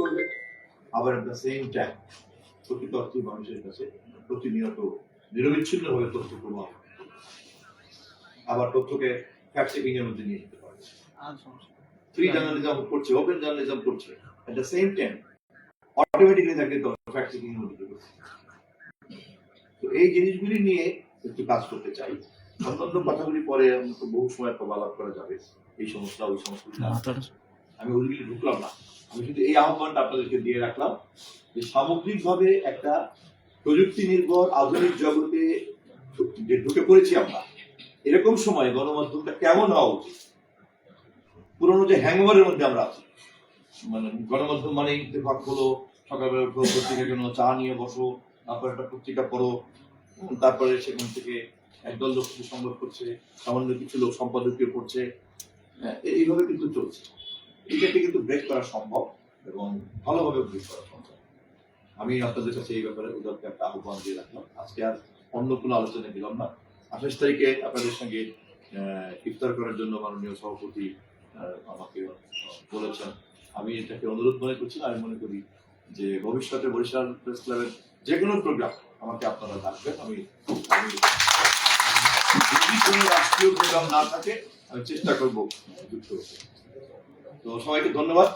করবে, আবার at the same time প্রকৃত অর্থে মানুষের কাছে প্রতিনিয়ত নিরবিচ্ছিন্নভাবে তথ্য প্রবাহ, আবার তথ্যকে ফ্যাক্ট চেকিং এর মধ্যে নিয়ে যেতে পারবে। ফ্রি জার্নালিজম করছে, ওপেন জার্নালিজম করছে, at the same time automatically তাকে ফ্যাক্ট চেকিং এর মধ্যে করছে। তো এই জিনিসগুলি নিয়ে একটু কাজ করতে চাই। অন্যান্য কথাগুলি পরে বহু সময় আলাপ করা যাবে, এই সমস্যা ওই সমস্যা আমি ওইগুলি ঢুকলাম না। আমি শুধু এই আহ্বানটা আপনাদেরকে দিয়ে রাখলাম যে সামগ্রিকভাবে একটা প্রযুক্তি নির্ভর আধুনিক জগতে যে ঢুকে পড়েছি আমরা, এরকম সময় গণমাধ্যমটা কেমন হওয়া উচিত। পুরোনো যে হ্যাংওভারের মধ্যে আমরা আছি, মানে গণমাধ্যম মানে ইত্তেফাক হলো, সকালবেলা উঠো, পত্রিকা কেন, চা নিয়ে বসো, তারপর একটা পত্রিকা পড়ো, তারপরে সেখান থেকে একদল লোক কিছু সংগ্রহ করছে, সামান্য কিছু লোক সম্পাদকীয় পড়ছে, এইভাবে কিন্তু চলছে। এটাকে কিন্তু ব্রেক করা সম্ভব এবং ভালোভাবে ব্রেক করা সম্ভব। আমি আপনাদের কাছে এই ব্যাপারে উদারকে একটা আহ্বান দিয়ে রাখলাম। আজকে আর অন্য কোনো আলোচনা দিলাম না। 28 তারিখে আপনাদের সঙ্গে ইফতার করার জন্য মাননীয় সভাপতি আমাকে বলেছেন। আমি এটাকে অনুরোধ মনে করছি। আমি মনে করি যে ভবিষ্যতে বরিশাল প্রেস ক্লাবের যে কোনো প্রোগ্রাম আমাকে আপনারা ডাকবেন। আমি যদি কোনো রাষ্ট্রীয় প্রোগ্রাম না থাকে আমি চেষ্টা করবো যুক্ত হতে। তো সবাইকে ধন্যবাদ।